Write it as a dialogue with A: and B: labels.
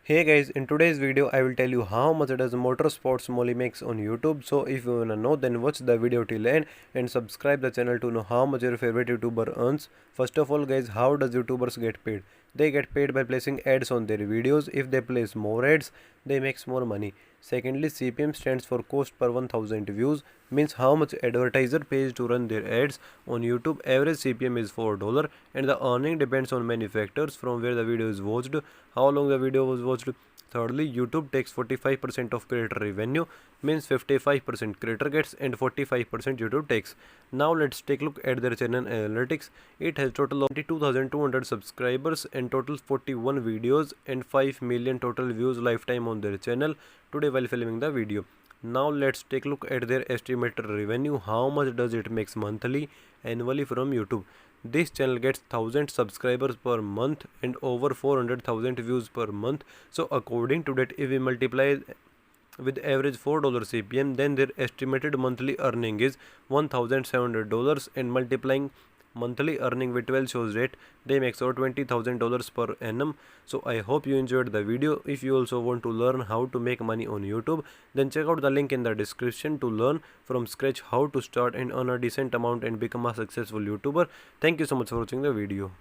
A: Hey guys, in today's video I will tell you how much does Motorsports Molly makes on YouTube. So if you wanna know, then watch the video till end and subscribe the channel to know how much your favorite YouTuber earns. First of all guys, how does YouTubers get paid? They get paid by placing ads on their videos. If they place more ads, they makes more money. Secondly, CPM stands for cost per 1000 views, means how much advertiser pays to run their ads. On YouTube, average CPM is $4 and the earning depends on many factors, from where the video is watched, how long the video was watched. Thirdly, YouTube takes 45% of creator revenue, means 55% creator gets and 45% YouTube takes. Now let's take a look at their channel analytics. It has total of 22,200 subscribers and total 41 videos and 5 million total views lifetime on their channel today while filming the video. Now let's take a look at their estimated revenue. How much does it makes monthly, annually from YouTube? This channel gets 1000 subscribers per month and over 400,000 views per month. So according to that, if we multiply with average $4 CPM, then their estimated monthly earning is $1,700, and multiplying monthly earning with 12 shows that they make over $20,000 per annum. So I hope you enjoyed the video. If you also want to learn how to make money on YouTube, then check out the link in the description to learn from scratch how to start and earn a decent amount and become a successful YouTuber. Thank you so much for watching the video.